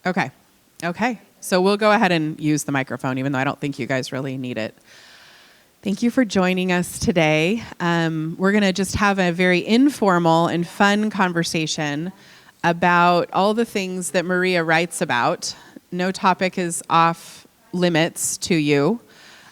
Okay. Okay. So we'll go ahead and use the microphone, even though I don't think you guys really need it. Thank you for joining us today. We're going to just have a very informal and fun conversation about all the things that Maria writes about. No topic is off limits to you.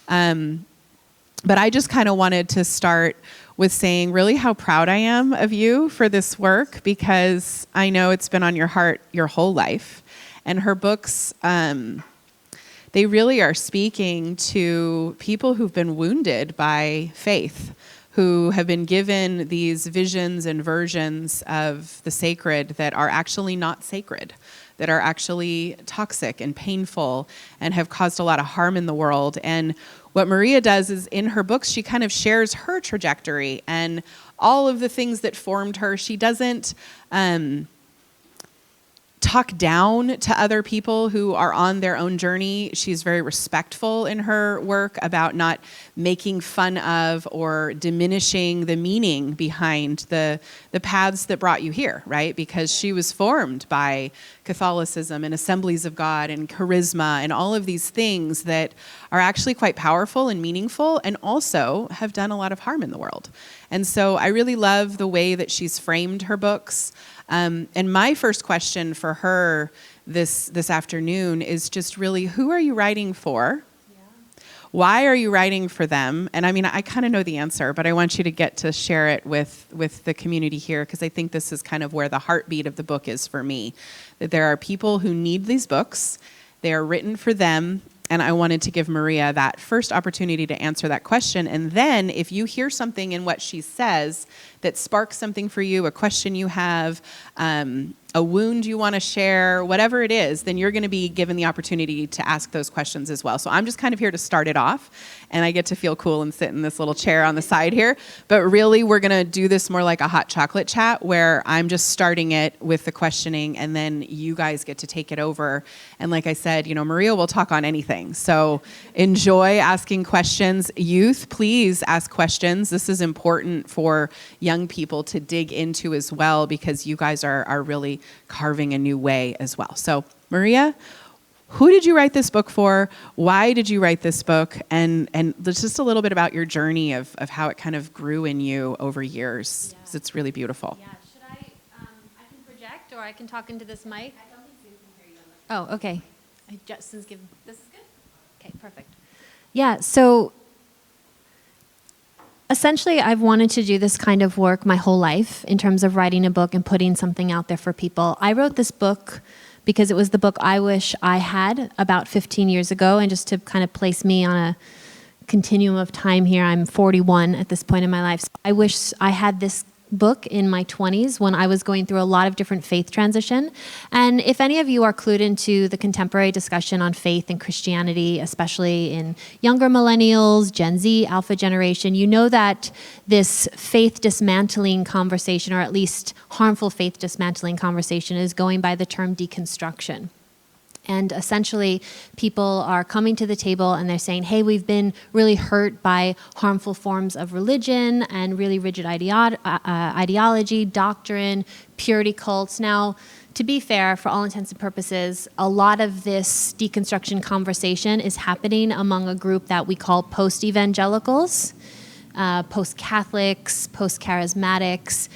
But I just kind of wanted to start with saying really how proud I am of you for this work, because I know it's been on your heart your whole life. And her books, they really are speaking to people who've been wounded by faith, who have been given these visions and versions of the sacred that are actually not sacred, that are actually toxic and painful and have caused a lot of harm in the world. And what Maria does is in her books, she kind of shares her trajectory and all of the things that formed her. She doesn't talk down to other people who are on their own journey. She's very respectful in her work about not making fun of or diminishing the meaning behind the paths that brought you here, right? Because she was formed by Catholicism and Assemblies of God and charisma and all of these things that are actually quite powerful and meaningful and also have done a lot of harm in the world. And so I really love the way that she's framed her books. And my first question for her this afternoon is just really, who are you writing for? Yeah. Why are you writing for them? And I mean, I kind of know the answer, but I want you to get to share it with the community here, because I think this is kind of where the heartbeat of the book is for me, that there are people who need these books. They are written for them. And I wanted to give Maria that first opportunity to answer that question. And then if you hear something in what she says that sparks something for you, a question you have, a wound you want to share, whatever it is, then you're going to be given the opportunity to ask those questions as well. So I'm just kind of here to start it off, and I get to feel cool and sit in this little chair on the side here. But really, we're going to do this more like a hot chocolate chat, where I'm just starting it with the questioning, and then you guys get to take it over. And like I said, Maria will talk on anything. So enjoy asking questions. Youth, please ask questions. This is important for young people to dig into as well, because you guys are really carving a new way as well. So Maria, who did you write this book for? Why did you write this book? And just a little bit about your journey of how it kind of grew in you over years. Yeah. 'Cause it's really beautiful. Yeah. Should I can project, or I can talk into this mic? I don't think Sue can hear you. Oh, okay. Justin's giving, this is good? Okay, perfect. Yeah, so essentially, I've wanted to do this kind of work my whole life in terms of writing a book and putting something out there for people. I wrote this book because it was the book I wish I had about 15 years ago. And just to kind of place me on a continuum of time here, I'm 41 at this point in my life. So I wish I had this book in my 20s when I was going through a lot of different faith transition. And if any of you are clued into the contemporary discussion on faith and Christianity, especially in younger millennials, Gen Z, Alpha generation, you know that this faith dismantling conversation, or at least harmful faith dismantling conversation, is going by the term deconstruction. And essentially, people are coming to the table and they're saying, hey, we've been really hurt by harmful forms of religion and really rigid ideology, doctrine, purity cults. Now, to be fair, for all intents and purposes, a lot of this deconstruction conversation is happening among a group that we call post-evangelicals. Post-Catholics, post-charismatics,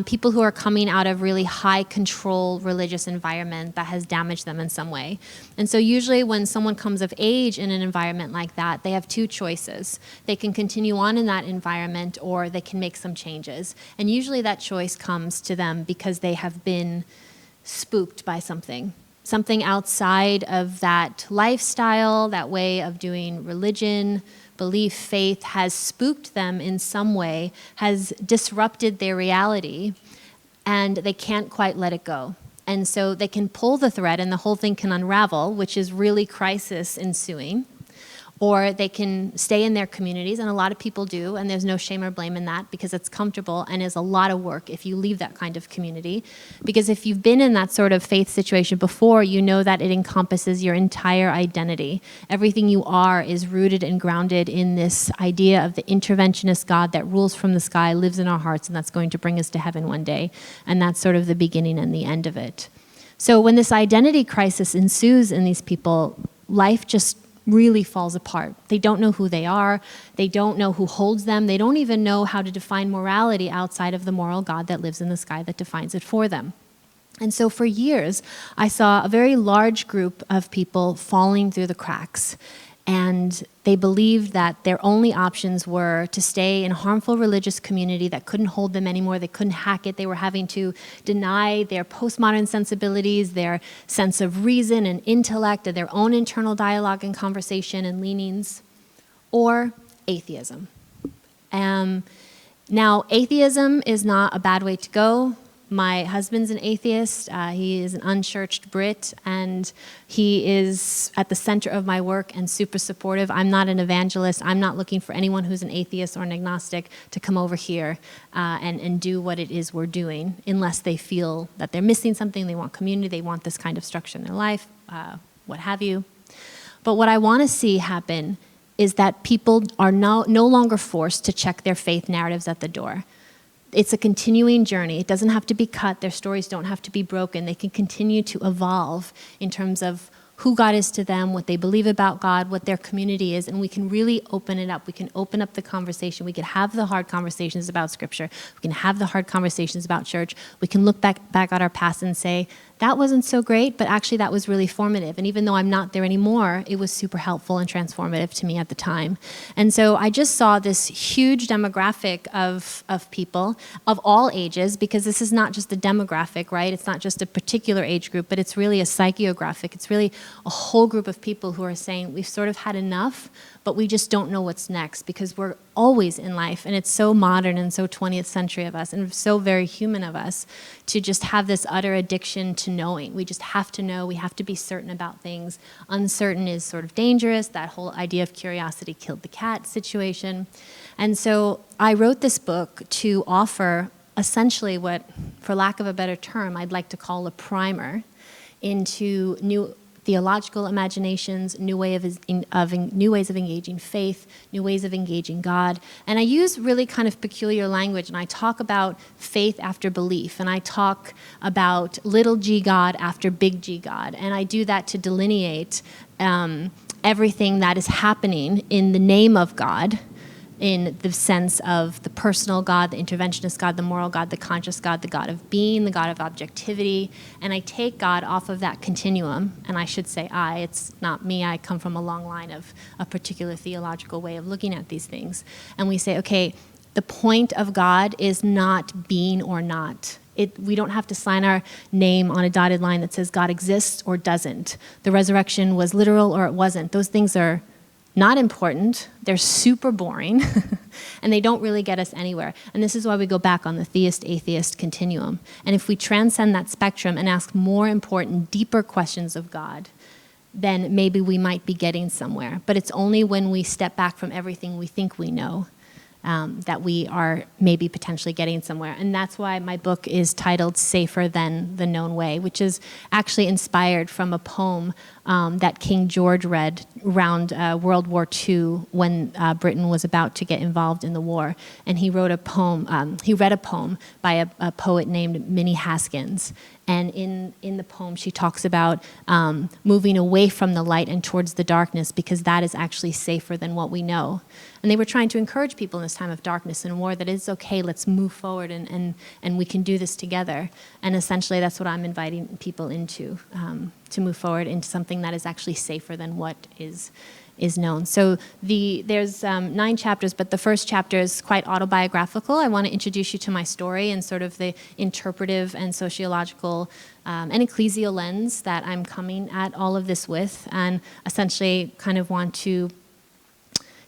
people who are coming out of really high control religious environment that has damaged them in some way. And so usually when someone comes of age in an environment like that, they have two choices. They can continue on in that environment, or they can make some changes. And usually that choice comes to them because they have been spooked by something outside of that lifestyle, that way of doing religion, belief, faith, has spooked them in some way, has disrupted their reality, and they can't quite let it go. And so they can pull the thread and the whole thing can unravel, which is really crisis ensuing. Or they can stay in their communities, and a lot of people do, and there's no shame or blame in that, because it's comfortable and is a lot of work if you leave that kind of community. Because if you've been in that sort of faith situation before, you know that it encompasses your entire identity. Everything you are is rooted and grounded in this idea of the interventionist God that rules from the sky, lives in our hearts, and that's going to bring us to heaven one day. And that's sort of the beginning and the end of it. So when this identity crisis ensues in these people, life just really falls apart. They don't know who they are. They don't know who holds them. They don't even know how to define morality outside of the moral God that lives in the sky that defines it for them. And so for years, I saw a very large group of people falling through the cracks. And they believed that their only options were to stay in a harmful religious community that couldn't hold them anymore. They couldn't hack it. They were having to deny their postmodern sensibilities, their sense of reason and intellect, and their own internal dialogue and conversation and leanings, or atheism. Now, atheism is not a bad way to go. My husband's an atheist. He is an unchurched Brit, and he is at the center of my work and super supportive. I'm not an evangelist. I'm not looking for anyone who's an atheist or an agnostic to come over here and do what it is we're doing, unless they feel that they're missing something, they want community, they want this kind of structure in their life, what have you. But what I want to see happen is that people are no longer forced to check their faith narratives at the door. It's a continuing journey. It doesn't have to be cut. Their stories don't have to be broken. They can continue to evolve in terms of who God is to them, what they believe about God, what their community is, and we can really open it up. We can open up the conversation. We can have the hard conversations about Scripture. We can have the hard conversations about church. We can look back at our past and say, that wasn't so great, but actually that was really formative. And even though I'm not there anymore, it was super helpful and transformative to me at the time. And so I just saw this huge demographic of people of all ages, because this is not just a demographic, right? It's not just a particular age group, but it's really a psychographic. It's really a whole group of people who are saying, we've sort of had enough, but we just don't know what's next, because we're always in life, and it's so modern and so 20th century of us, and so very human of us to just have this utter addiction to knowing. We just have to know. We have to be certain about things. Uncertain is sort of dangerous. That whole idea of curiosity killed the cat situation. And so I wrote this book to offer essentially what, for lack of a better term, I'd like to call a primer into new theological imaginations, new ways of engaging faith, new ways of engaging God. And I use really kind of peculiar language, and I talk about faith after belief, and I talk about little g God after big G God. And I do that to delineate everything that is happening in the name of God, in the sense of the personal God, the interventionist God, the moral God, the conscious God, the God of being, the God of objectivity. And I take God off of that continuum, and I should say it's not me, I come from a long line of a particular theological way of looking at these things. And we say, okay, the point of God is not being or not. We don't have to sign our name on a dotted line that says God exists or doesn't. The resurrection was literal or it wasn't. Those things are not important, they're super boring, and they don't really get us anywhere. And this is why we go back on the theist-atheist continuum. And if we transcend that spectrum and ask more important, deeper questions of God, then maybe we might be getting somewhere. But it's only when we step back from everything we think we know that we are maybe potentially getting somewhere. And that's why my book is titled Safer Than the Known Way, which is actually inspired from a poem that King George read around World War II when Britain was about to get involved in the war. And he wrote a poem, he read a poem by a poet named Minnie Haskins. And in the poem, she talks about moving away from the light and towards the darkness, because that is actually safer than what we know. And they were trying to encourage people in this time of darkness and war that it's okay, let's move forward and we can do this together. And essentially that's what I'm inviting people into, to move forward into something that is actually safer than what is known. So there's 9 chapters, but the first chapter is quite autobiographical. I want to introduce you to my story and sort of the interpretive and sociological and ecclesial lens that I'm coming at all of this with, and essentially kind of want to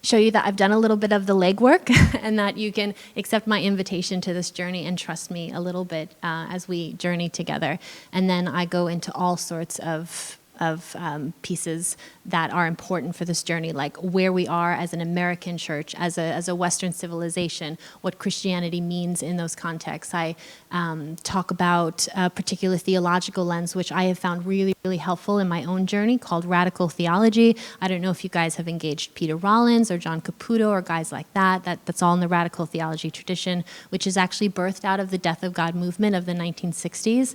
show you that I've done a little bit of the legwork and that you can accept my invitation to this journey and trust me a little bit as we journey together. And then I go into all sorts of pieces that are important for this journey, like where we are as an American church, as a Western civilization, what Christianity means in those contexts. I talk about a particular theological lens, which I have found really, really helpful in my own journey, called radical theology. I don't know if you guys have engaged Peter Rollins or John Caputo or guys like that. That's all in the radical theology tradition, which is actually birthed out of the Death of God movement of the 1960s.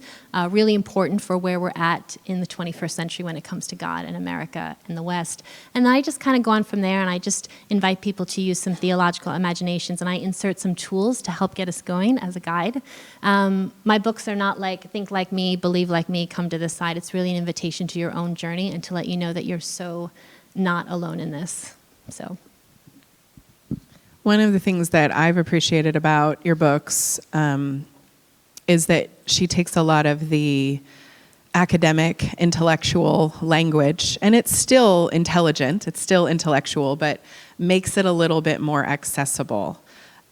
Really important for where we're at in the 21st century when it comes to God and America and the West. And I just kind of go on from there, and I just invite people to use some theological imaginations, and I insert some tools to help get us going as a guide. My books are not like think like me, believe like me, come to this side. It's really an invitation to your own journey and to let you know that you're so not alone in this. So, one of the things that I've appreciated about your books is that she takes a lot of the academic, intellectual language, and it's still intelligent, it's still intellectual, but makes it a little bit more accessible.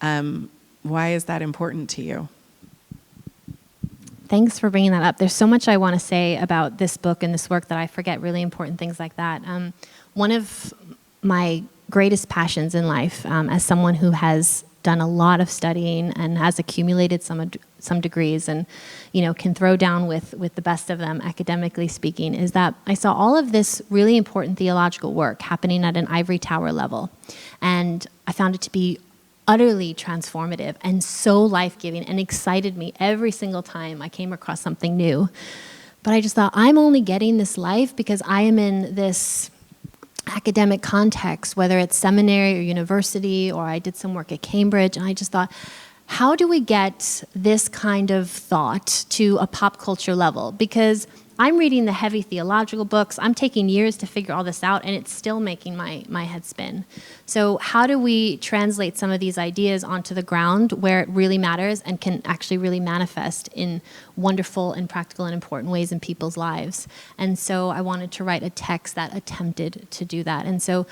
Why is that important to you? Thanks for bringing that up. There's so much I want to say about this book and this work that I forget really important things like that. One of my greatest passions in life, as someone who has done a lot of studying and has accumulated some degrees and, can throw down with the best of them, academically speaking, is that I saw all of this really important theological work happening at an ivory tower level. And I found it to be utterly transformative and so life-giving, and excited me every single time I came across something new. But I just thought, I'm only getting this life because I am in this academic context, whether it's seminary or university, or I did some work at Cambridge, and I just thought, how do we get this kind of thought to a pop culture level? Because I'm reading the heavy theological books, I'm taking years to figure all this out, and it's still making my head spin. So how do we translate some of these ideas onto the ground where it really matters and can actually really manifest in wonderful and practical and important ways in people's lives? And so I wanted to write a text that attempted to do that. And so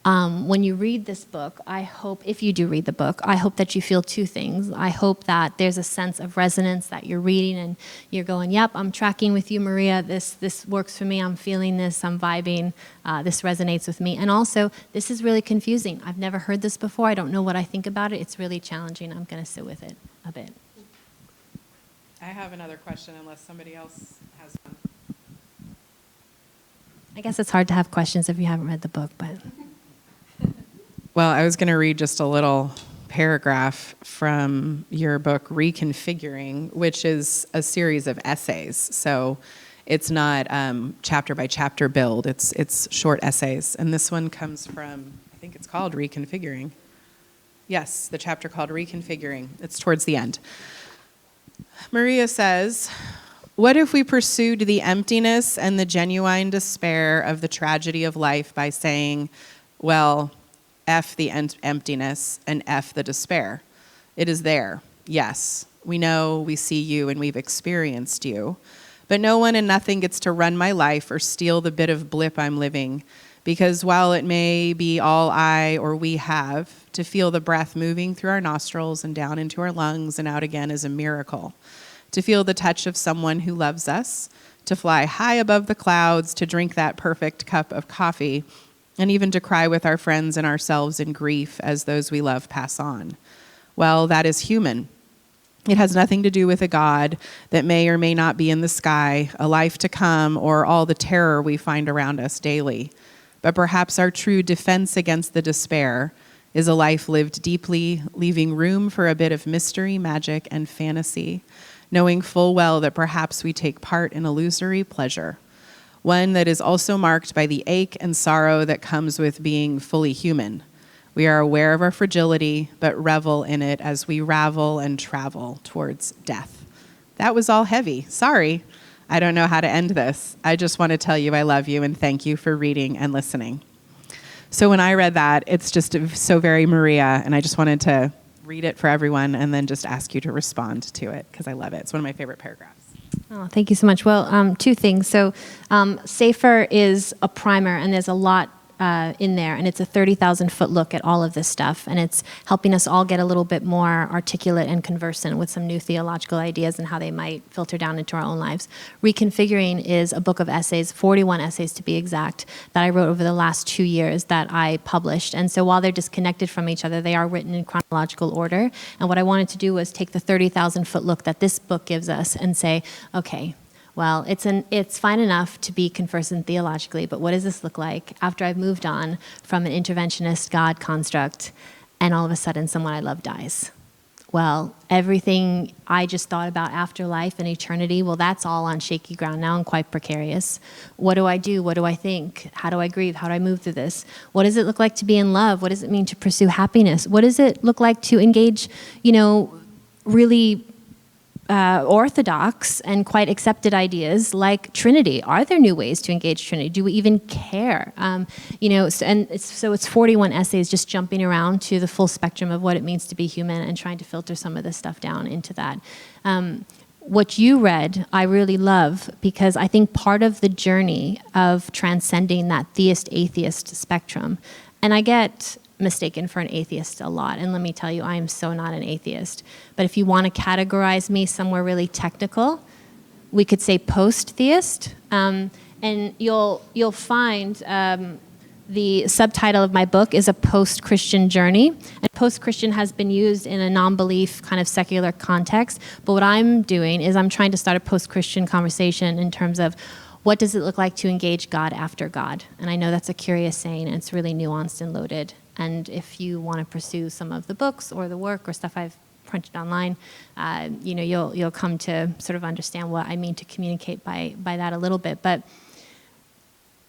when you read this book, I hope, if you do read the book, I hope that you feel two things. I hope that there's a sense of resonance that you're reading and you're going, yep, I'm tracking with you, Maria. This works for me. I'm feeling this. I'm vibing. This resonates with me. And also, this is really confusing. I've never heard this before. I don't know what I think about it. It's really challenging. I'm going to sit with it a bit. I have another question unless somebody else has one. I guess it's hard to have questions if you haven't read the book, but... Well, I was going to read just a little paragraph from your book, Reconfiguring, which is a series of essays. So it's not chapter by chapter build. It's short essays. And this one comes from, I think it's called Reconfiguring. Yes, the chapter called Reconfiguring. It's towards the end. Maria says, what if we pursued the emptiness and the genuine despair of the tragedy of life by saying, well, F the emptiness and F the despair. It is there. Yes, we know, we see you, and we've experienced you. But no one and nothing gets to run my life or steal the bit of blip I'm living, because while it may be all I or we have, to feel the breath moving through our nostrils and down into our lungs and out again is a miracle. To feel the touch of someone who loves us, to fly high above the clouds, to drink that perfect cup of coffee, and even to cry with our friends and ourselves in grief as those we love pass on. Well, that is human. It has nothing to do with a God that may or may not be in the sky, a life to come, or all the terror we find around us daily. But perhaps our true defense against the despair is a life lived deeply, leaving room for a bit of mystery, magic, and fantasy, knowing full well that perhaps we take part in illusory pleasure, one that is also marked by the ache and sorrow that comes with being fully human. We are aware of our fragility, but revel in it as we ravel and travel towards death. That was all heavy. Sorry. I don't know how to end this. I just want to tell you I love you and thank you for reading and listening. So when I read that, it's just so very Maria, and I just wanted to read it for everyone and then just ask you to respond to it because I love it. It's one of my favorite paragraphs. Oh, thank you so much. Well, two things. So Safer is a primer, and there's a lot in there, and it's a 30,000-foot look at all of this stuff, and it's helping us all get a little bit more articulate and conversant with some new theological ideas and how they might filter down into our own lives. Reconfiguring is a book of essays, 41 essays to be exact, that I wrote over the last 2 years that I published. And so while they're disconnected from each other, they are written in chronological order. And what I wanted to do was take the 30,000-foot look that this book gives us and say, okay, well, it's fine enough to be conversant theologically, but what does this look like after I've moved on from an interventionist God construct and all of a sudden someone I love dies? Well, everything I just thought about afterlife and eternity, well, that's all on shaky ground now and quite precarious. What do I do? What do I think? How do I grieve? How do I move through this? What does it look like to be in love? What does it mean to pursue happiness? What does it look like to engage, really orthodox and quite accepted ideas like Trinity? Are there new ways to engage Trinity? Do we even care? So it's 41 essays just jumping around to the full spectrum of what it means to be human and trying to filter some of this stuff down into that. What you read, I really love, because I think part of the journey of transcending that theist-atheist spectrum, and I get mistaken for an atheist a lot, and let me tell you, I am so not an atheist. But if you want to categorize me somewhere really technical, we could say post-theist, and you'll find the subtitle of my book is A Post-Christian Journey, and post-Christian has been used in a non-belief kind of secular context, but what I'm doing is I'm trying to start a post-Christian conversation in terms of what does it look like to engage God after God? And I know that's a curious saying, and it's really nuanced and loaded. And if you want to pursue some of the books or the work or stuff I've printed online, you'll come to sort of understand what I mean to communicate by that a little bit. But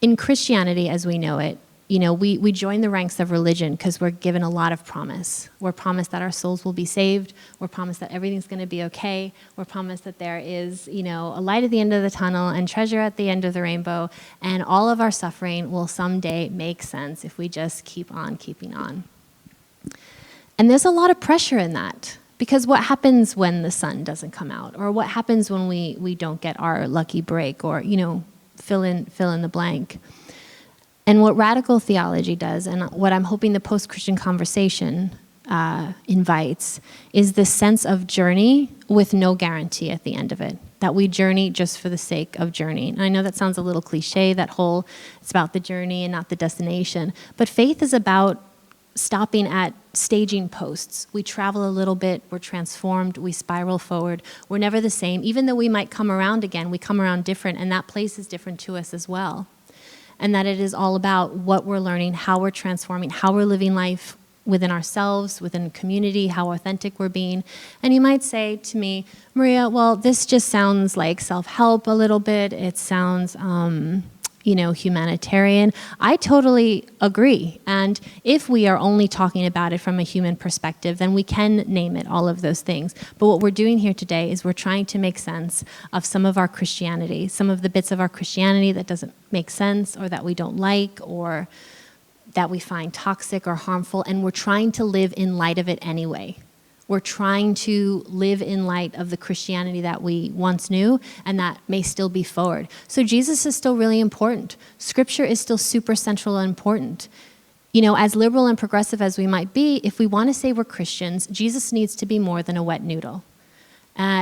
in Christianity, as we know it, we join the ranks of religion because we're given a lot of promise. We're promised that our souls will be saved. We're promised that everything's going to be okay. We're promised that there is, a light at the end of the tunnel and treasure at the end of the rainbow. And all of our suffering will someday make sense if we just keep on keeping on. And there's a lot of pressure in that, because what happens when the sun doesn't come out? Or what happens when we don't get our lucky break? Or, fill in the blank. And what radical theology does, and what I'm hoping the post-Christian conversation invites, is this sense of journey with no guarantee at the end of it. That we journey just for the sake of journeying. And I know that sounds a little cliche, it's about the journey and not the destination. But faith is about stopping at staging posts. We travel a little bit, we're transformed, we spiral forward. We're never the same. Even though we might come around again, we come around different, and that place is different to us as well. And that it is all about what we're learning, how we're transforming, how we're living life within ourselves, within community, how authentic we're being. And you might say to me, Maria, well, this just sounds like self-help a little bit. It sounds, humanitarian. I totally agree. And if we are only talking about it from a human perspective, then we can name it all of those things. But what we're doing here today is we're trying to make sense of some of our Christianity, some of the bits of our Christianity that doesn't make sense or that we don't like or that we find toxic or harmful, and we're trying to live in light of it anyway. We're trying to live in light of the Christianity that we once knew and that may still be forward. So Jesus is still really important. Scripture is still super central and important. As liberal and progressive as we might be, if we want to say we're Christians, Jesus needs to be more than a wet noodle.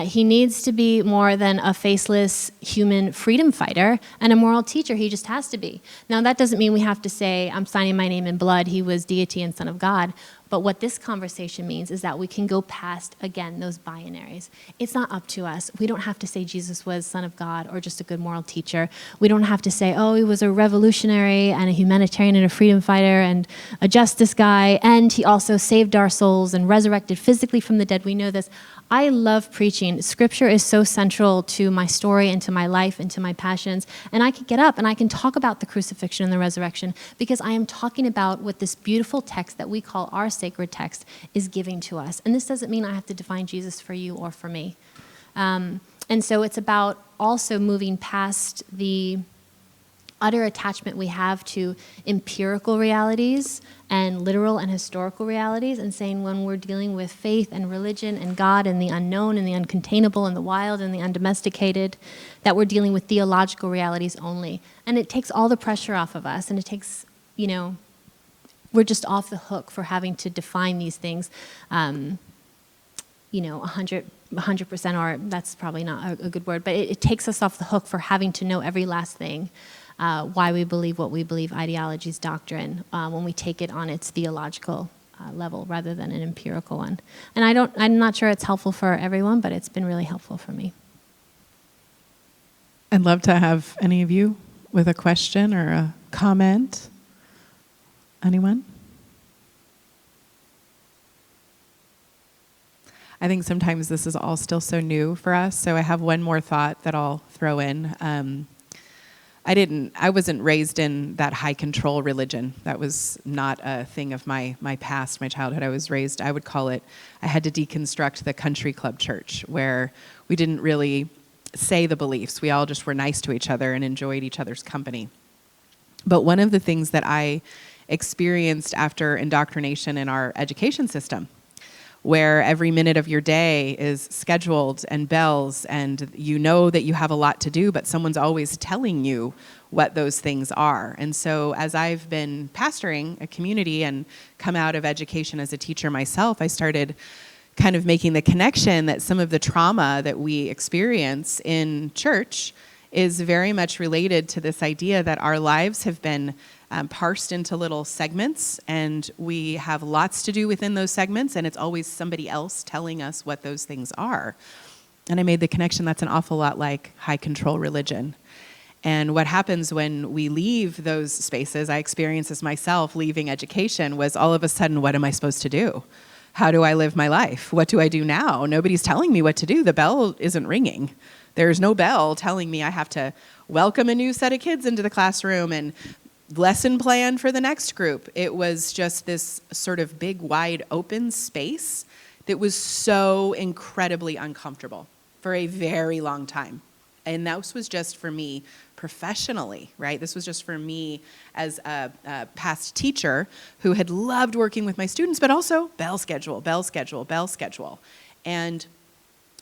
He needs to be more than a faceless human freedom fighter and a moral teacher. He just has to be. Now, that doesn't mean we have to say, I'm signing my name in blood, he was deity and son of God. But what this conversation means is that we can go past, again, those binaries. It's not up to us. We don't have to say Jesus was son of God or just a good moral teacher. We don't have to say, he was a revolutionary and a humanitarian and a freedom fighter and a justice guy, and he also saved our souls and resurrected physically from the dead. We know this. I love preaching. Scripture is so central to my story and to my life and to my passions. And I can get up and I can talk about the crucifixion and the resurrection because I am talking about what this beautiful text that we call our sacred text is giving to us. And this doesn't mean I have to define Jesus for you or for me. And so it's about also moving past the utter attachment we have to empirical realities and literal and historical realities, and saying when we're dealing with faith and religion and God and the unknown and the uncontainable and the wild and the undomesticated, that we're dealing with theological realities only. And it takes all the pressure off of us, and it takes we're just off the hook for having to define these things. 100%, or that's probably not a good word, but it takes us off the hook for having to know every last thing, why we believe what we believe, ideologies, doctrine, when we take it on its theological level rather than an empirical one. And I'm not sure it's helpful for everyone, but it's been really helpful for me. I'd love to have any of you with a question or a comment. Anyone? I think sometimes this is all still so new for us, so I have one more thought that I'll throw in. I wasn't raised in that high control religion. That was not a thing of my past, my childhood. I would call it, I had to deconstruct the country club church, where we didn't really say the beliefs. We all just were nice to each other and enjoyed each other's company. But one of the things that I experienced after indoctrination in our education system, where every minute of your day is scheduled and bells, and you know that you have a lot to do, but someone's always telling you what those things are. And so as I've been pastoring a community and come out of education as a teacher myself, I started kind of making the connection that some of the trauma that we experience in church is very much related to this idea that our lives have been parsed into little segments, and we have lots to do within those segments, and it's always somebody else telling us what those things are. And I made the connection that's an awful lot like high control religion. And what happens when we leave those spaces, I experienced this myself leaving education, was all of a sudden, what am I supposed to do? How do I live my life? What do I do now? Nobody's telling me what to do. The bell isn't ringing. There's no bell telling me I have to welcome a new set of kids into the classroom and lesson plan for the next group. It was just this sort of big, wide open space that was so incredibly uncomfortable for a very long time. And that was just for me professionally, right? This was just for me as a past teacher who had loved working with my students, but also bell schedule, bell schedule, bell schedule. And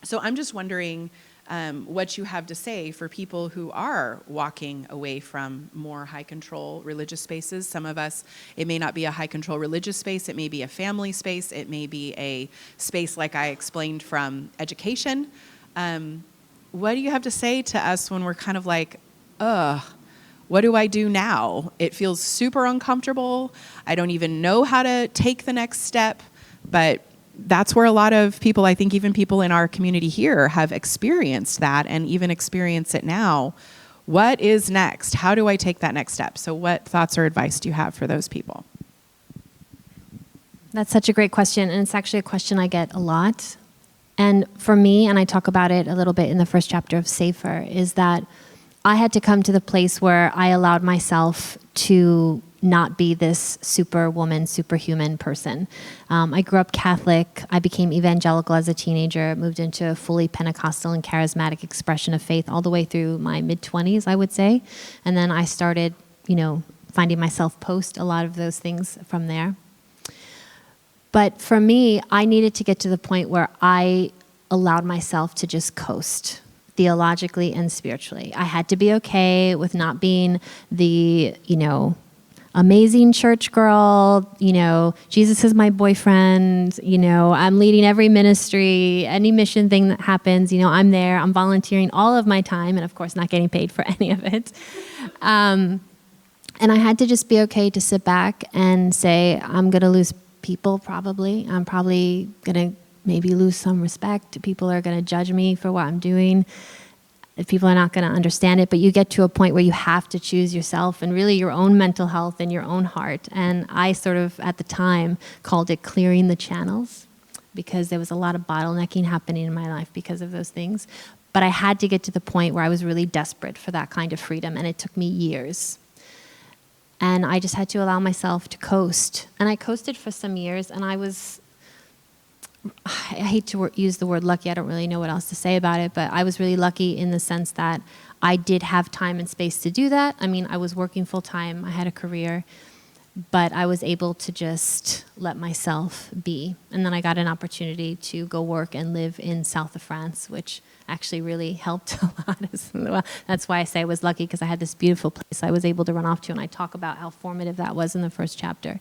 so I'm just wondering what you have to say for people who are walking away from more high control religious spaces. Some of us, it may not be a high control religious space, it may be a family space, it may be a space like I explained from education. What do you have to say to us when we're kind of like, what do I do now? It feels super uncomfortable. I don't even know how to take the next step, but that's where a lot of people, I think even people in our community here, have experienced that and even experience it now. What is next? How do I take that next step? So what thoughts or advice do you have for those people? That's such a great question, and it's actually a question I get a lot. And for me, and I talk about it a little bit in the first chapter of Safer, is that I had to come to the place where I allowed myself to not be this superwoman, superhuman person. I grew up Catholic. I became evangelical as a teenager, moved into a fully Pentecostal and charismatic expression of faith all the way through my mid-20s, I would say. And then I started, finding myself post a lot of those things from there. But for me, I needed to get to the point where I allowed myself to just coast theologically and spiritually. I had to be okay with not being the, amazing church girl, Jesus is my boyfriend, I'm leading every ministry, any mission thing that happens, I'm there, I'm volunteering all of my time, and of course not getting paid for any of it. And I had to just be okay to sit back and say, I'm going to lose people probably. I'm probably going to maybe lose some respect. People are going to judge me for what I'm doing. People are not going to understand it, but you get to a point where you have to choose yourself and really your own mental health and your own heart. And I sort of, at the time, called it clearing the channels, because there was a lot of bottlenecking happening in my life because of those things. But I had to get to the point where I was really desperate for that kind of freedom, and it took me years. And I just had to allow myself to coast. And I coasted for some years, and I hate to use the word lucky. I don't really know what else to say about it, but I was really lucky in the sense that I did have time and space to do that. I mean, I was working full time. I had a career, but I was able to just let myself be. And then I got an opportunity to go work and live in south of France, which actually really helped a lot as well. That's why I say I was lucky, because I had this beautiful place I was able to run off to, and I talk about how formative that was in the first chapter.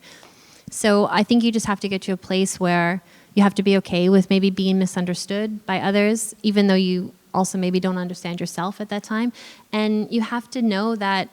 So I think you just have to get to a place where you have to be okay with maybe being misunderstood by others, even though you also maybe don't understand yourself at that time. And you have to know that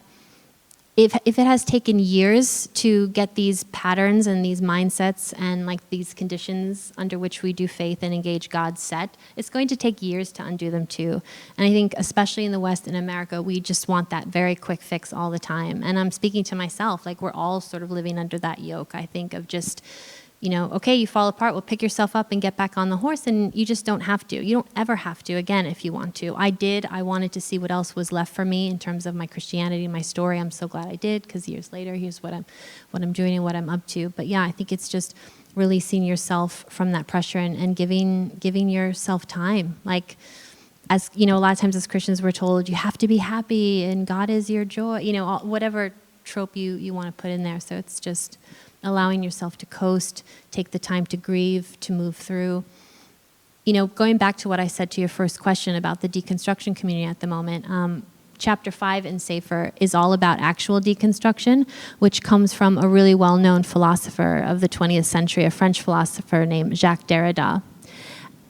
if it has taken years to get these patterns and these mindsets and like these conditions under which we do faith and engage God set, it's going to take years to undo them too. And I think especially in the West and America, we just want that very quick fix all the time. And I'm speaking to myself, like we're all sort of living under that yoke, I think, of just, you know, okay, you fall apart, well, pick yourself up and get back on the horse, and you just don't have to. You don't ever have to, again, if you want to. I did. I wanted to see what else was left for me in terms of my Christianity, my story. I'm so glad I did, because years later, here's what I'm doing and what I'm up to. But yeah, I think it's just releasing yourself from that pressure and giving yourself time. Like, as you know, a lot of times as Christians, we're told you have to be happy and God is your joy, you know, whatever trope you want to put in there. So it's just allowing yourself to coast, take the time to grieve, to move through. You know, going back to what I said to your first question about the deconstruction community at the moment, chapter 5 in Sefer is all about actual deconstruction, which comes from a really well-known philosopher of the 20th century, a French philosopher named Jacques Derrida.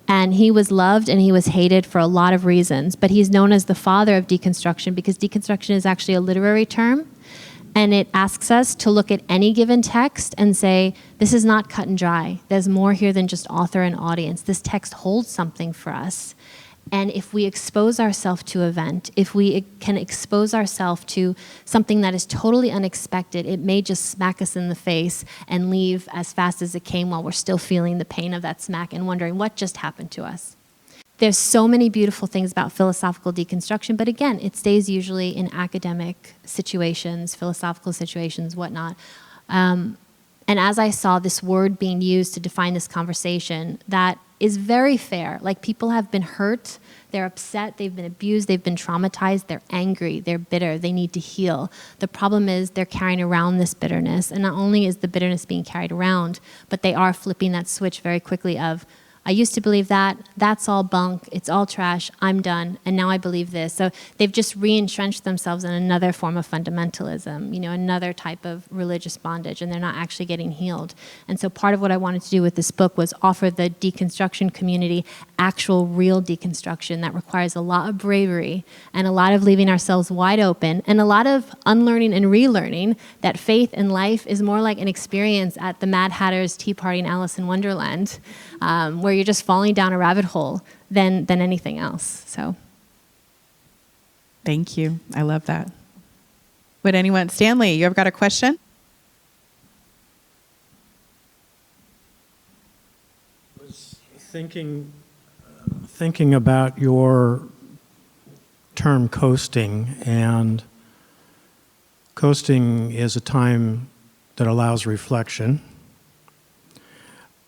And he was loved and he was hated for a lot of reasons, but he's known as the father of deconstruction because deconstruction is actually a literary term. And it asks us to look at any given text and say, this is not cut and dry. There's more here than just author and audience. This text holds something for us. And if we expose ourselves to an event, if we can expose ourselves to something that is totally unexpected, it may just smack us in the face and leave as fast as it came while we're still feeling the pain of that smack and wondering what just happened to us. There's so many beautiful things about philosophical deconstruction, but again, it stays usually in academic situations, philosophical situations, whatnot. And as I saw this word being used to define this conversation, that is very fair. Like, people have been hurt, they're upset, they've been abused, they've been traumatized, they're angry, they're bitter, they need to heal. The problem is they're carrying around this bitterness, and not only is the bitterness being carried around, but they are flipping that switch very quickly of, I used to believe that, that's all bunk, it's all trash, I'm done, and now I believe this. So they've just re-entrenched themselves in another form of fundamentalism, you know, another type of religious bondage, and they're not actually getting healed. And so part of what I wanted to do with this book was offer the deconstruction community actual real deconstruction that requires a lot of bravery and a lot of leaving ourselves wide open and a lot of unlearning and relearning that faith and life is more like an experience at the Mad Hatter's Tea Party in Alice in Wonderland, where you're just falling down a rabbit hole than anything else. So, Thank you. I love that. Would anyone, Stanley, you ever got a question? I was thinking about your term coasting, and coasting is a time that allows reflection.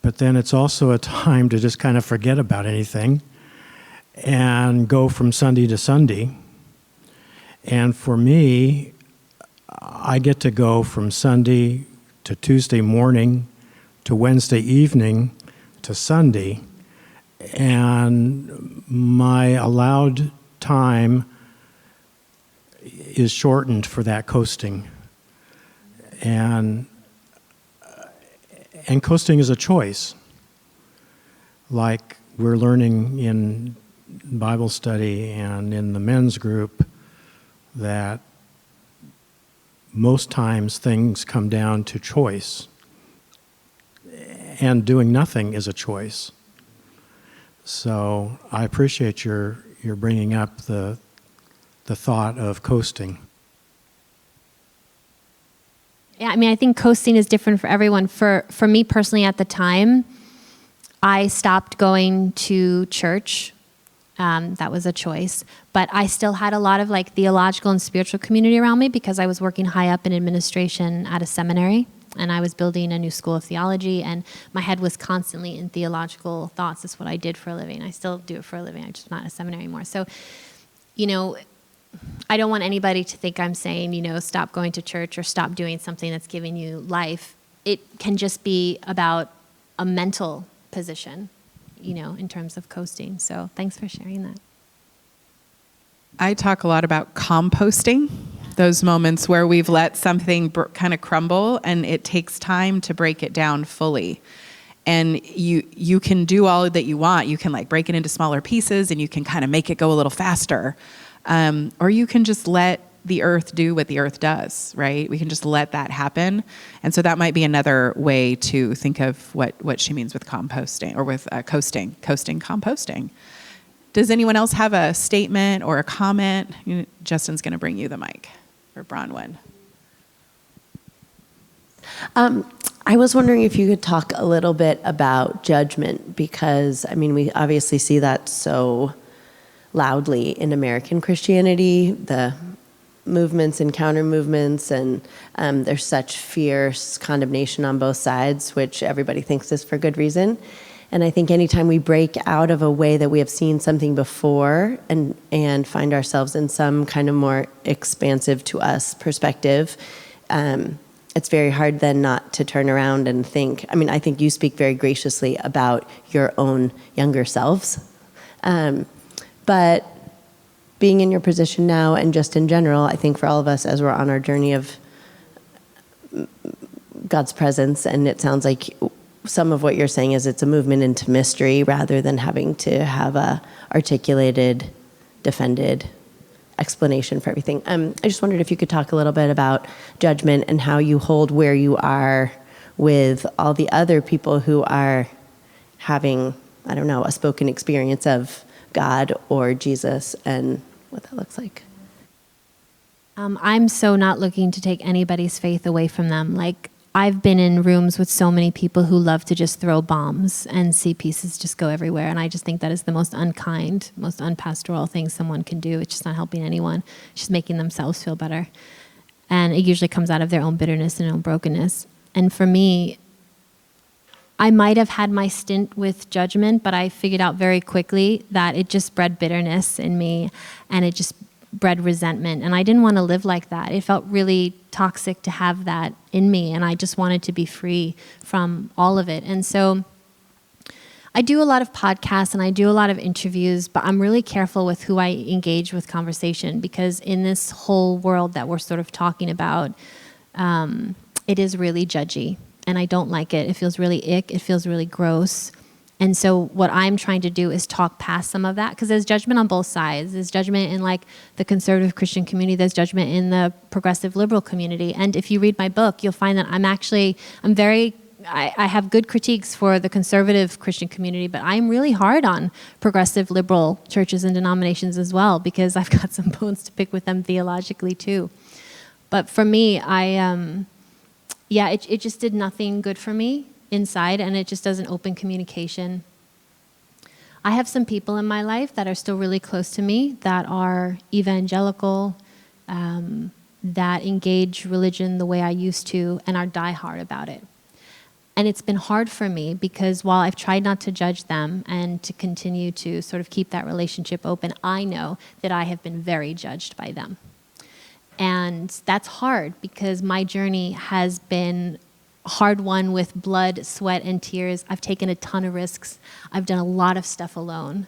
But then it's also a time to just kind of forget about anything and go from Sunday to Sunday. And for me, I get to go from Sunday to Tuesday morning to Wednesday evening to Sunday. And my allowed time is shortened for that coasting. And coasting is a choice. Like we're learning in Bible study and in the men's group that most times things come down to choice. And doing nothing is a choice. So I appreciate your bringing up the thought of coasting. Yeah, I mean, I think coasting is different for everyone. For me personally at the time, I stopped going to church. That was a choice. But I still had a lot of like theological and spiritual community around me because I was working high up in administration at a seminary. And I was building a new school of theology, and my head was constantly in theological thoughts. That's what I did for a living. I still do it for a living. I'm just not in a seminary anymore. So, you know, I don't want anybody to think I'm saying, you know, stop going to church or stop doing something that's giving you life. It can just be about a mental position, you know, in terms of coasting. So thanks for sharing that. I talk a lot about composting, those moments where we've let something kind of crumble and it takes time to break it down fully. And you can do all that you want. You can like break it into smaller pieces and you can kind of make it go a little faster. Or you can just let the earth do what the earth does, right? We can just let that happen. And so that might be another way to think of what she means with composting or with coasting, composting. Does anyone else have a statement or a comment? Justin's going to bring you the mic, or Bronwyn. I was wondering if you could talk a little bit about judgment, because, I mean, we obviously see that so loudly in American Christianity, the movements and counter movements, and there's such fierce condemnation on both sides, which everybody thinks is for good reason. And I think anytime we break out of a way that we have seen something before and find ourselves in some kind of more expansive to us perspective, it's very hard then not to turn around and think. I mean, I think you speak very graciously about your own younger selves. But being in your position now and just in general, I think for all of us as we're on our journey of God's presence, and it sounds like some of what you're saying is it's a movement into mystery rather than having to have a articulated, defended explanation for everything. I just wondered if you could talk a little bit about judgment and how you hold where you are with all the other people who are having, I don't know, a spoken experience of God or Jesus and what that looks like. I'm so not looking to take anybody's faith away from them. Like, I've been in rooms with so many people who love to just throw bombs and see pieces just go everywhere. And I just think that is the most unkind, most unpastoral thing someone can do. It's just not helping anyone. It's just making themselves feel better. And it usually comes out of their own bitterness and own brokenness. And for me, I might have had my stint with judgment, but I figured out very quickly that it just bred bitterness in me, and it just bred resentment. And I didn't want to live like that. It felt really toxic to have that in me, and I just wanted to be free from all of it. And so I do a lot of podcasts and I do a lot of interviews, but I'm really careful with who I engage with conversation, because in this whole world that we're sort of talking about, it is really judgy. And I don't like it. It feels really ick. It feels really gross. And so what I'm trying to do is talk past some of that, because there's judgment on both sides. There's judgment in like the conservative Christian community. There's judgment in the progressive liberal community. And if you read my book, you'll find that I have good critiques for the conservative Christian community, but I'm really hard on progressive liberal churches and denominations as well, because I've got some bones to pick with them theologically too. But for me, it just did nothing good for me inside, and it just doesn't open communication. I have some people in my life that are still really close to me that are evangelical, that engage religion the way I used to, and are diehard about it. And it's been hard for me, because while I've tried not to judge them and to continue to sort of keep that relationship open, I know that I have been very judged by them. And that's hard, because my journey has been hard one with blood, sweat, and tears. I've taken a ton of risks. I've done a lot of stuff alone.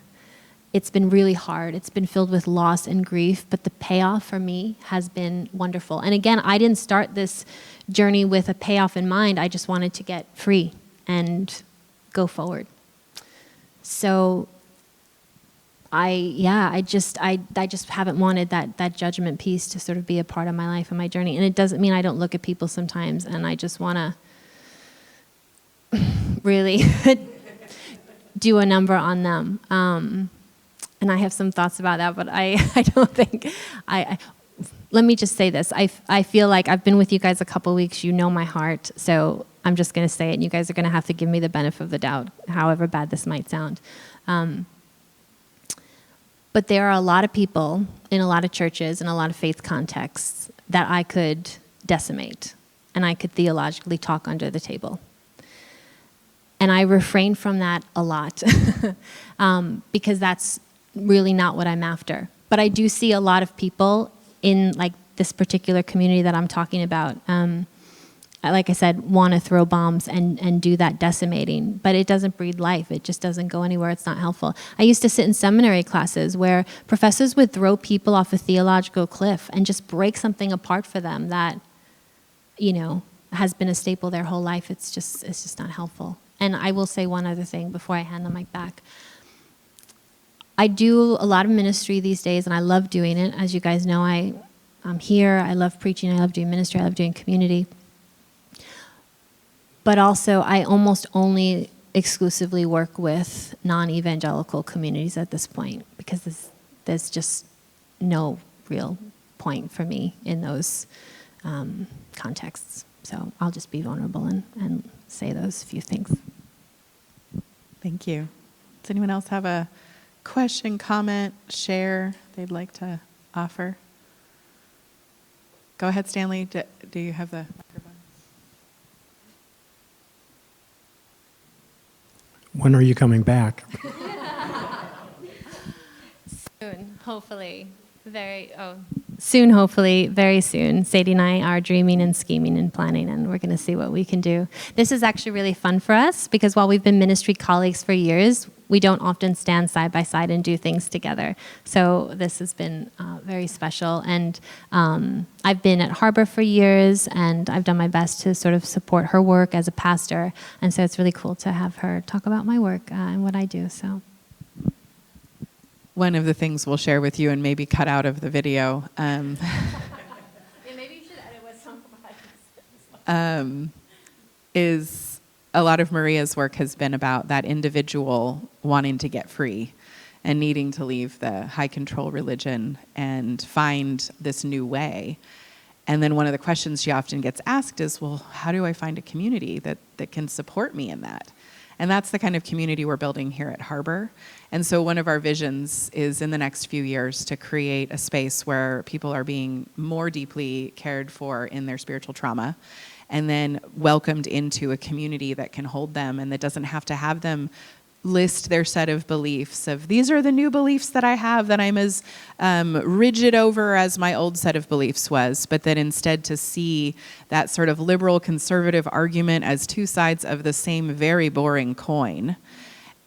It's been really hard. It's been filled with loss and grief, but the payoff for me has been wonderful. And again, I didn't start this journey with a payoff in mind. I just wanted to get free and go forward. So I just haven't wanted that judgment piece to sort of be a part of my life and my journey. And it doesn't mean I don't look at people sometimes and I just want to really do a number on them. And I have some thoughts about that, but I don't think let me just say this. I feel like I've been with you guys a couple weeks. You know my heart. So I'm just going to say it, and you guys are going to have to give me the benefit of the doubt, however bad this might sound. But there are a lot of people in a lot of churches and a lot of faith contexts that I could decimate, and I could theologically talk under the table. And I refrain from that a lot because that's really not what I'm after. But I do see a lot of people in like this particular community that I'm talking about, like I said, want to throw bombs and do that decimating, but it doesn't breed life. It just doesn't go anywhere. It's not helpful. I used to sit in seminary classes where professors would throw people off a theological cliff and just break something apart for them that, has been a staple their whole life. It's just not helpful. And I will say one other thing before I hand the mic back. I do a lot of ministry these days, and I love doing it. As you guys know, I'm here. I love preaching. I love doing ministry. I love doing community. But also, I almost only exclusively work with non-evangelical communities at this point, because there's just no real point for me in those contexts. So I'll just be vulnerable and say those few things. Thank you. Does anyone else have a question, comment, share they'd like to offer? Go ahead, Stanley. Do you have the microphone? When are you coming back? Soon, hopefully. Soon, hopefully, very soon. Sadie and I are dreaming and scheming and planning, and we're going to see what we can do. This is actually really fun for us, because while we've been ministry colleagues for years, we don't often stand side by side and do things together. So this has been very special. And I've been at Harbor for years, and I've done my best to sort of support her work as a pastor. And so it's really cool to have her talk about my work and what I do. So. One of the things we'll share with you and maybe cut out of the video Maybe you should edit what some is a lot of Maria's work has been about that individual wanting to get free and needing to leave the high control religion and find this new way. And then one of the questions she often gets asked is, well, how do I find a community that can support me in that? And that's the kind of community we're building here at Harbor. And so one of our visions is in the next few years to create a space where people are being more deeply cared for in their spiritual trauma, and then welcomed into a community that can hold them and that doesn't have to have them list their set of beliefs of, these are the new beliefs that I have that I'm as rigid over as my old set of beliefs was, but that instead to see that sort of liberal conservative argument as two sides of the same very boring coin,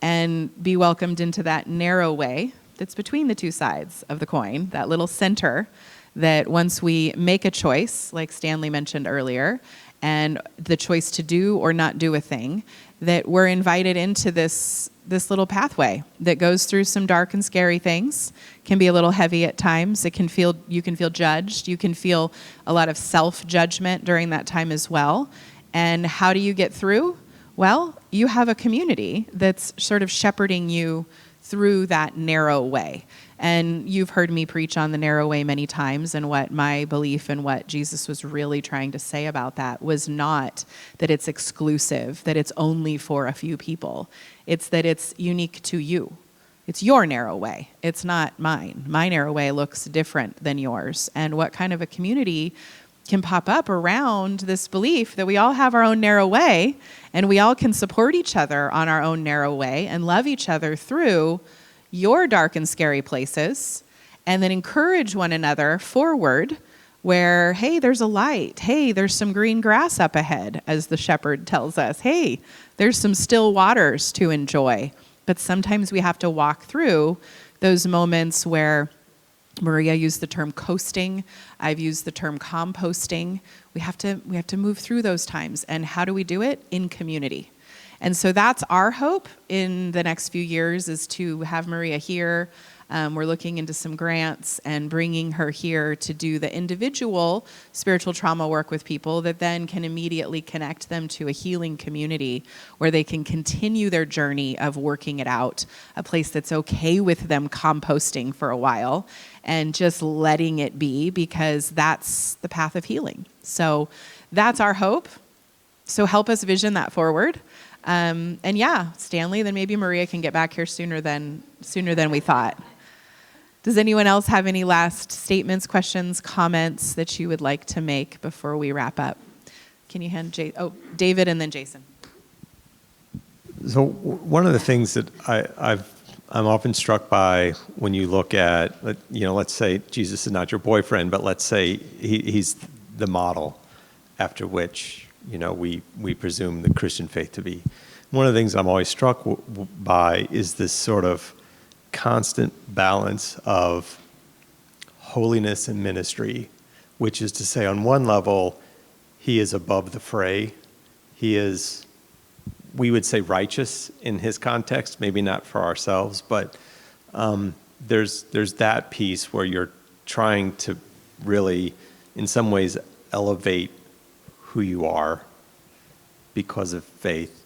and be welcomed into that narrow way that's between the two sides of the coin, that little center that once we make a choice, like Stanley mentioned earlier, and the choice to do or not do a thing, that we're invited into this little pathway that goes through some dark and scary things, can be a little heavy at times. You can feel judged. You can feel a lot of self-judgment during that time as well. And how do you get through? Well, you have a community that's sort of shepherding you through that narrow way. And you've heard me preach on the narrow way many times, and what my belief and what Jesus was really trying to say about that was not that it's exclusive, that it's only for a few people. It's that it's unique to you. It's your narrow way. It's not mine. My narrow way looks different than yours. And what kind of a community can pop up around this belief that we all have our own narrow way, and we all can support each other on our own narrow way and love each other through your dark and scary places, and then encourage one another forward where, hey, there's a light. Hey, there's some green grass up ahead, as the shepherd tells us. Hey, there's some still waters to enjoy. But sometimes we have to walk through those moments where Maria used the term coasting. I've used the term composting. We have to move through those times. And how do we do it? In community. And so that's our hope in the next few years, is to have Maria here. We're looking into some grants and bringing her here to do the individual spiritual trauma work with people that then can immediately connect them to a healing community where they can continue their journey of working it out, a place that's okay with them composting for a while and just letting it be, because that's the path of healing. So that's our hope. So help us vision that forward. And yeah, Stanley, then maybe Maria can get back here sooner than we thought. Does anyone else have any last statements, questions, comments that you would like to make before we wrap up? Can you hand David and then Jason? So one of the things that I'm often struck by when you look at, let's say Jesus is not your boyfriend, but let's say he's the model after which we presume the Christian faith to be. One of the things I'm always struck by is this sort of constant balance of holiness and ministry, which is to say, on one level, he is above the fray. He is, we would say, righteous in his context, maybe not for ourselves, but there's that piece where you're trying to really, in some ways, elevate who you are because of faith.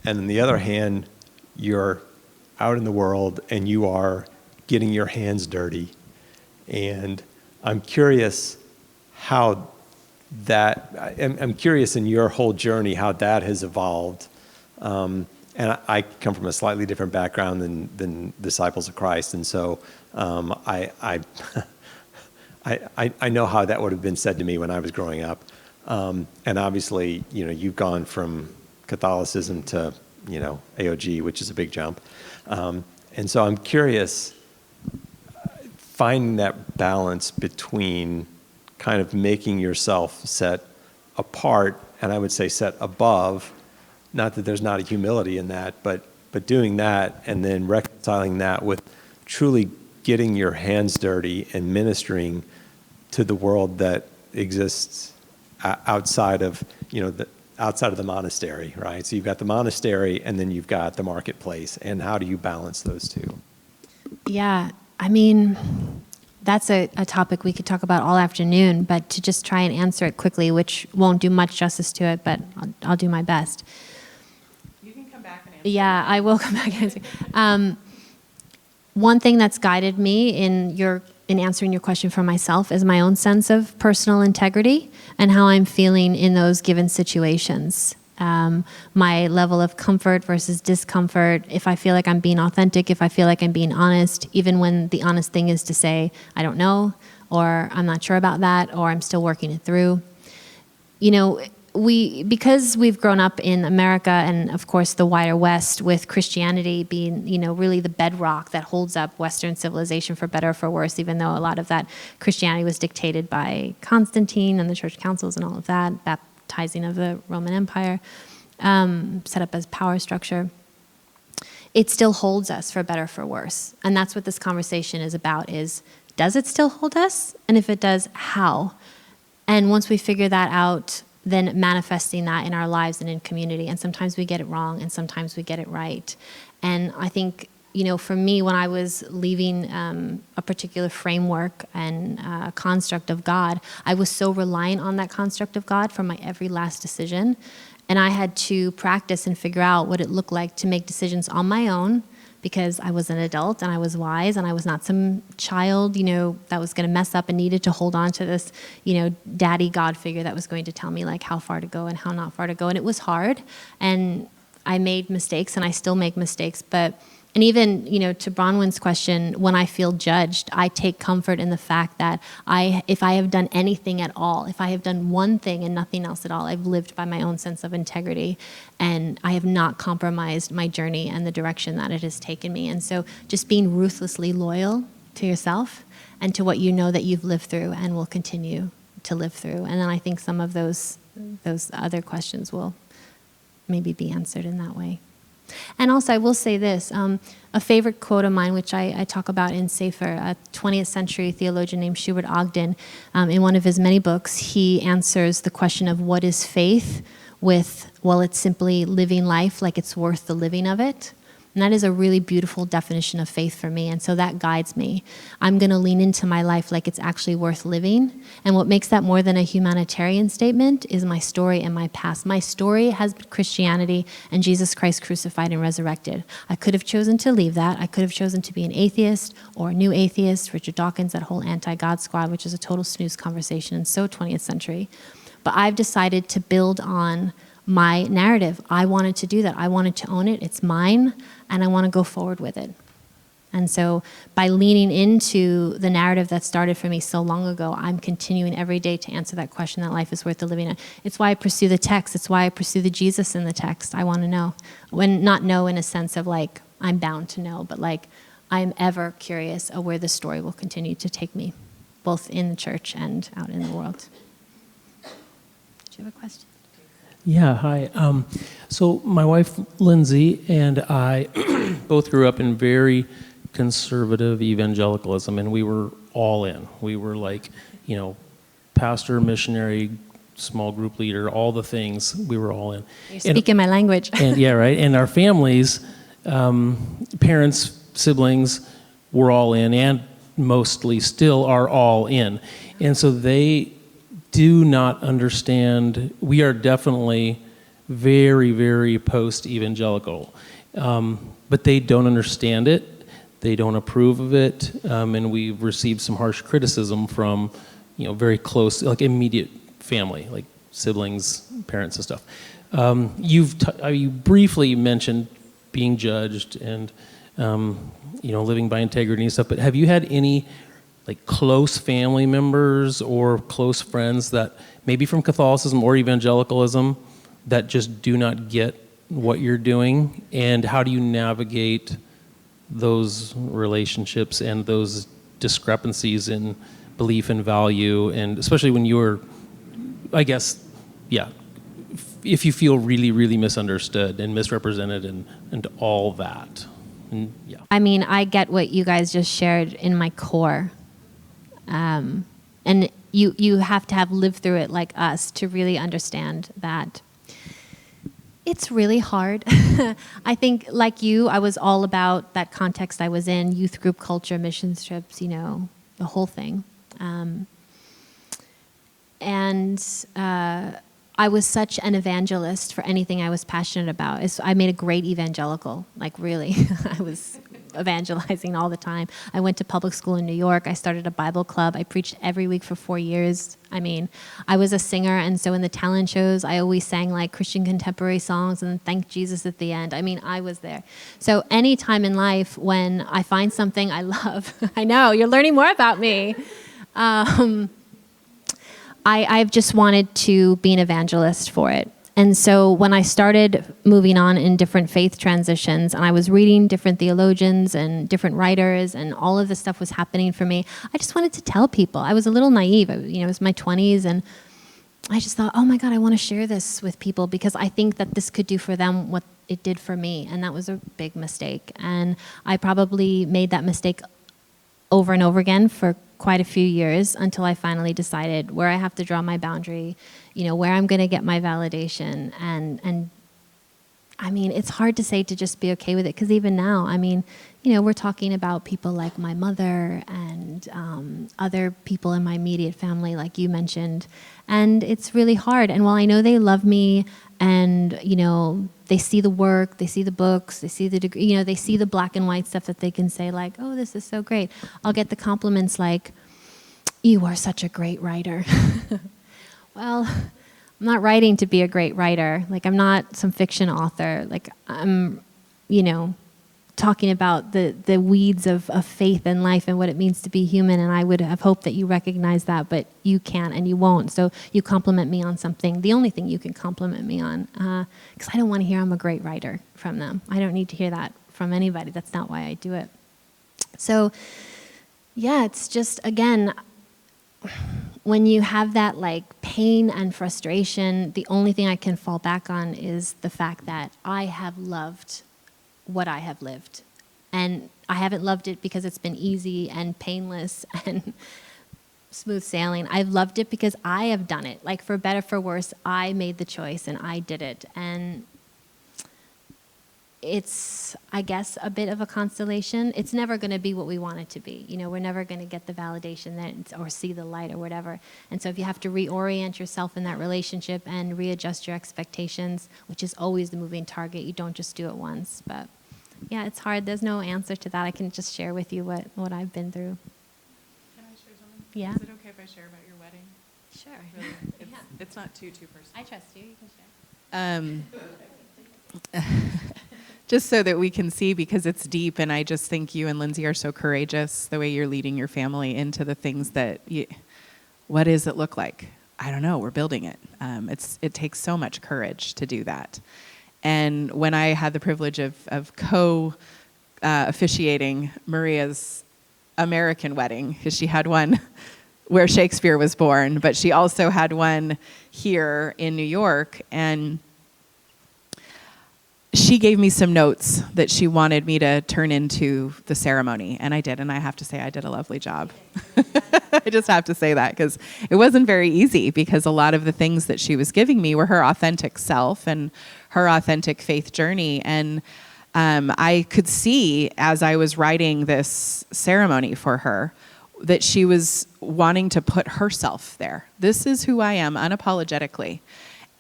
And on the other hand, you're out in the world and you are getting your hands dirty. And I'm curious how that, I'm curious in your whole journey how that has evolved. And I come from a slightly different background than disciples of Christ. And so I know how that would have been said to me when I was growing up. And obviously, you've gone from Catholicism to, AOG, which is a big jump. And so I'm curious, finding that balance between kind of making yourself set apart, and I would say set above, not that there's not a humility in that, but doing that and then reconciling that with truly getting your hands dirty and ministering to the world that exists outside of, outside of the monastery, right? So you've got the monastery and then you've got the marketplace. And how do you balance those two? Yeah, I mean, that's a topic we could talk about all afternoon, but to just try and answer it quickly, which won't do much justice to it, but I'll do my best. You can come back and answer. Yeah, I will come back and answer. One thing that's guided me in answering your question for myself is my own sense of personal integrity and how I'm feeling in those given situations. My level of comfort versus discomfort, if I feel like I'm being authentic, if I feel like I'm being honest, even when the honest thing is to say, I don't know, or I'm not sure about that, or I'm still working it through. Because we've grown up in America and of course the wider West with Christianity being, really the bedrock that holds up Western civilization for better or for worse, even though a lot of that Christianity was dictated by Constantine and the church councils and all of that, baptizing of the Roman Empire, set up as power structure. It still holds us for better or for worse. And that's what this conversation is about is, does it still hold us? And if it does, how? And once we figure that out, then manifesting that in our lives and in community. And sometimes we get it wrong and sometimes we get it right. And I think, for me, when I was leaving a particular framework and construct of God, I was so reliant on that construct of God for my every last decision. And I had to practice and figure out what it looked like to make decisions on my own, because I was an adult and I was wise and I was not some child, that was going to mess up and needed to hold on to this, daddy God figure that was going to tell me like how far to go and how not far to go. And it was hard and I made mistakes and I still make mistakes. And even, to Bronwyn's question, when I feel judged, I take comfort in the fact that if I have done anything at all, if I have done one thing and nothing else at all, I've lived by my own sense of integrity and I have not compromised my journey and the direction that it has taken me. And so just being ruthlessly loyal to yourself and to what you know that you've lived through and will continue to live through. And then I think some of those other questions will maybe be answered in that way. And also, I will say this, a favorite quote of mine, which I talk about in Sefer, a 20th century theologian named Schubert Ogden, in one of his many books, he answers the question of what is faith with, well, it's simply living life like it's worth the living of it. And that is a really beautiful definition of faith for me. And so that guides me. I'm going to lean into my life like it's actually worth living. And what makes that more than a humanitarian statement is my story and my past. My story has been Christianity and Jesus Christ crucified and resurrected. I could have chosen to leave that. I could have chosen to be an atheist or a new atheist, Richard Dawkins, that whole anti-God squad, which is a total snooze conversation and so 20th century. But I've decided to build on my narrative. I wanted to do that. I wanted to own it. It's mine, and I want to go forward with it. And so by leaning into the narrative that started for me so long ago, I'm continuing every day to answer that question that life is worth the living. It's why I pursue the text. It's why I pursue the Jesus in the text. I want to know. When not know in a sense of like, I'm bound to know, but like, I'm ever curious of where the story will continue to take me, both in the church and out in the world. Did you have a question? Yeah, hi. So my wife Lindsay and I both grew up in very conservative evangelicalism, and we were all in. We were like, pastor, missionary, small group leader, all the things. We were all in. You're speaking my language. And yeah, right. And our families, parents, siblings, were all in, and mostly still are all in. And so they do not understand. We are definitely very, very post-evangelical, but they don't understand it. They don't approve of it, and we've received some harsh criticism from, very close, like immediate family, like siblings, parents, and stuff. You briefly mentioned being judged and living by integrity and stuff. But have you had any like close family members or close friends that maybe from Catholicism or evangelicalism that just do not get what you're doing? And how do you navigate those relationships and those discrepancies in belief and value, and especially when you're, I guess, if you feel really, really misunderstood and misrepresented and all that. And, yeah. I mean, I get what you guys just shared in my core. And you have to have lived through it like us to really understand that it's really hard. I think, like you, I was all about that context I was in, youth group culture, missions trips, the whole thing. I was such an evangelist for anything I was passionate about. I made a great evangelical, like really. I was evangelizing all the time. I went to public school in New York. I started a Bible club. I preached every week for 4 years. I mean, I was a singer, and so in the talent shows, I always sang like Christian contemporary songs and thanked Jesus at the end. I mean, I was there. So any time in life when I find something I love, I know, you're learning more about me. I've just wanted to be an evangelist for it. And so when I started moving on in different faith transitions, and I was reading different theologians and different writers, and all of this stuff was happening for me, I just wanted to tell people. I was a little naive. It was my 20s, and I just thought, oh my God, I want to share this with people because I think that this could do for them what it did for me. And that was a big mistake. And I probably made that mistake over and over again for quite a few years until I finally decided where I have to draw my boundary, where I'm going to get my validation. And I mean, it's hard to say to just be okay with it, because even now, I mean, we're talking about people like my mother and other people in my immediate family, like you mentioned, and it's really hard. And while I know they love me and, they see the work, they see the books, they see the degree, they see the black and white stuff that they can say like, oh, this is so great. I'll get the compliments like, you are such a great writer. Well, I'm not writing to be a great writer. Like, I'm not some fiction author. Like, I'm, talking about the weeds of faith and life and what it means to be human. And I would have hoped that you recognize that, but you can't and you won't. So you compliment me on something, the only thing you can compliment me on, because I don't want to hear I'm a great writer from them. I don't need to hear that from anybody. That's not why I do it. So, yeah, it's just, again, when you have that like pain and frustration, the only thing I can fall back on is the fact that I have loved what I have lived. And I haven't loved it because it's been easy and painless and smooth sailing. I've loved it because I have done it. Like, for better, for worse, I made the choice and I did it. And it's, I guess, a bit of a constellation. It's never going to be what we want it to be. We're never going to get the validation that, or see the light or whatever. And so if you have to reorient yourself in that relationship and readjust your expectations, which is always the moving target, you don't just do it once. But yeah, it's hard. There's no answer to that. I can just share with you what I've been through. Can I share something? Yeah. Is it okay if I share about your wedding? Sure. Really, it's not too personal. I trust you. You can share. Just so that we can see, because it's deep, and I just think you and Lindsay are so courageous, the way you're leading your family into the things that what does it look like? I don't know. We're building it. It takes so much courage to do that. And when I had the privilege of officiating Maria's American wedding, because she had one where Shakespeare was born, but she also had one here in New York. And she gave me some notes that she wanted me to turn into the ceremony, and I did, and I have to say I did a lovely job. I just have to say that because it wasn't very easy, because a lot of the things that she was giving me were her authentic self and her authentic faith journey. And I could see as I was writing this ceremony for her that she was wanting to put herself there. This is who I am unapologetically.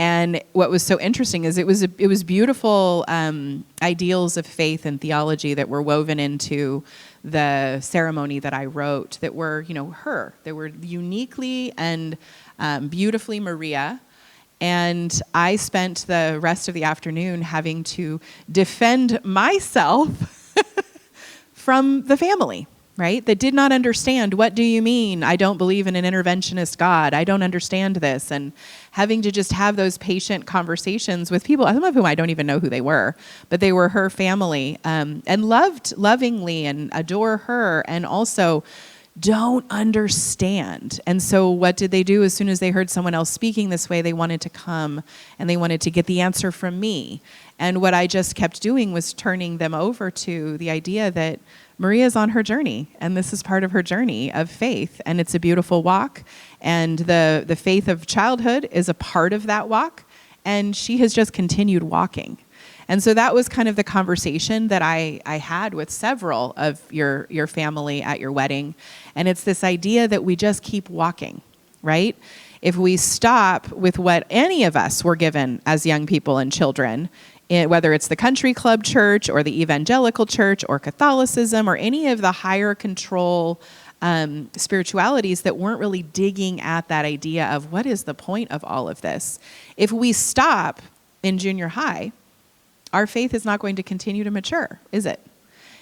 And what was so interesting is it was beautiful ideals of faith and theology that were woven into the ceremony that I wrote that were, her. They were uniquely and beautifully Maria. And I spent the rest of the afternoon having to defend myself from the family, right? That did not understand, what do you mean? I don't believe in an interventionist God. I don't understand this. And having to just have those patient conversations with people, some of whom I don't even know who they were, but they were her family, and loved lovingly and adore her, and also don't understand. And so what did they do? As soon as they heard someone else speaking this way, they wanted to come and they wanted to get the answer from me. And what I just kept doing was turning them over to the idea that Maria's on her journey, and this is part of her journey of faith, and it's a beautiful walk, and the faith of childhood is a part of that walk, and she has just continued walking. And so that was kind of the conversation that I had with several of your family at your wedding. And it's this idea that we just keep walking, right? If we stop with what any of us were given as young people and children, whether it's the country club church or the evangelical church or Catholicism or any of the higher control spiritualities that weren't really digging at that idea of what is the point of all of this. If we stop in junior high, our faith is not going to continue to mature, is it?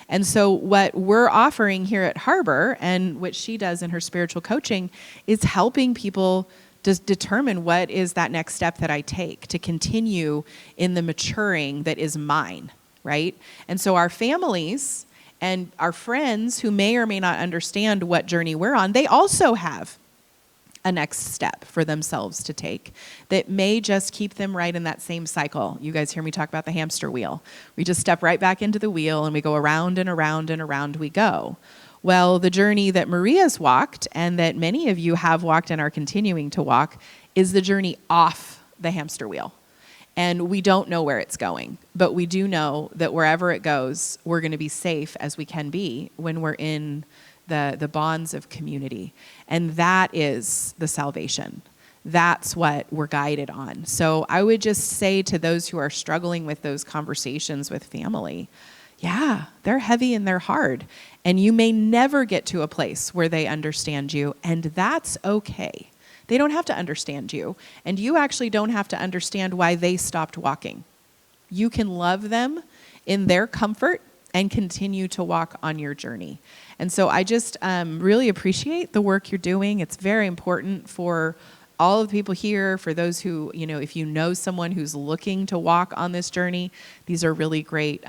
And so what we're offering here at Harbor, and what she does in her spiritual coaching, is helping people just determine what is that next step that I take to continue in the maturing that is mine, right? And so our families and our friends who may or may not understand what journey we're on, they also have a next step for themselves to take that may just keep them right in that same cycle. You guys hear me talk about the hamster wheel. We just step right back into the wheel and we go around and around and around we go. Well, the journey that Maria's walked and that many of you have walked and are continuing to walk is the journey off the hamster wheel. And we don't know where it's going, but we do know that wherever it goes, we're going to be safe as we can be when we're in the bonds of community. And that is the salvation. That's what we're guided on. So I would just say to those who are struggling with those conversations with family, yeah, they're heavy and they're hard. And you may never get to a place where they understand you, and that's okay. They don't have to understand you, and you actually don't have to understand why they stopped walking. You can love them in their comfort and continue to walk on your journey. And so I just really appreciate the work you're doing. It's very important for all of the people here, for those who, if you know someone who's looking to walk on this journey, these are really great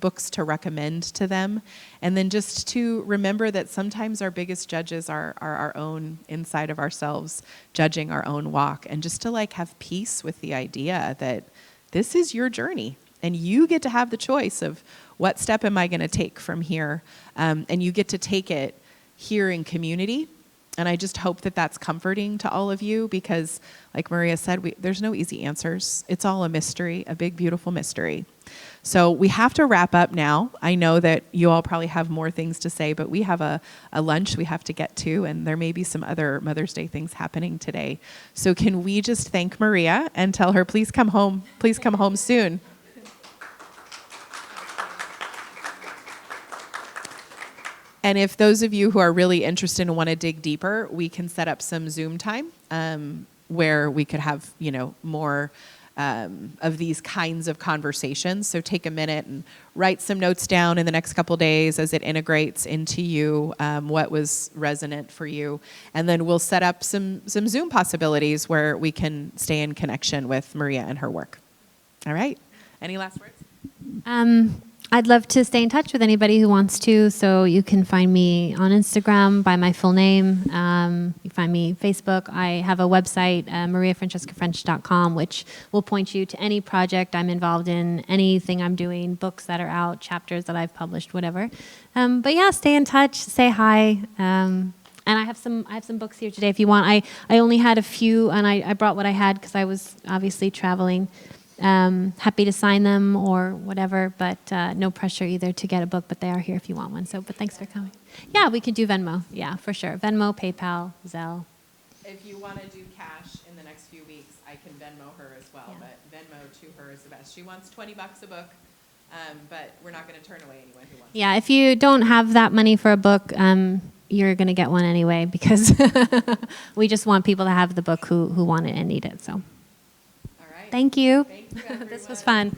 books to recommend to them. And then just to remember that sometimes our biggest judges are our own inside of ourselves, judging our own walk. And just to have peace with the idea that this is your journey and you get to have the choice of what step am I going to take from here? And you get to take it here in community. And I just hope that that's comforting to all of you because, like Maria said, there's no easy answers. It's all a mystery, a big, beautiful mystery. So we have to wrap up now. I know that you all probably have more things to say, but we have a lunch we have to get to, and there may be some other Mother's Day things happening today. So can we just thank Maria and tell her, please come home soon. And if those of you who are really interested and want to dig deeper, we can set up some Zoom time where we could have, more of these kinds of conversations. So take a minute and write some notes down in the next couple days as it integrates into you, what was resonant for you. And then we'll set up some Zoom possibilities where we can stay in connection with Maria and her work. All right. Any last words? I'd love to stay in touch with anybody who wants to. So you can find me on Instagram by my full name. You find me Facebook. I have a website, mariafrancescafrench.com, which will point you to any project I'm involved in, anything I'm doing, books that are out, chapters that I've published, whatever. But yeah, stay in touch, say hi. And I have some books here today if you want. I only had a few, and I brought what I had because I was obviously traveling. Happy to sign them or whatever, but no pressure either to get a book, but they are here if you want one. So, but thanks for coming. Yeah, we could do Venmo. Yeah, for sure. Venmo, PayPal, Zelle. If you want to do cash in the next few weeks, I can Venmo her as well, Yeah. but Venmo to her is the best. She wants $20 a book, but we're not going to turn away anyone who wants Yeah, if you don't have that money for a book, you're going to get one anyway because we just want people to have the book who want it and need it. So, All right. thank you. Thank you, This was everyone. fun.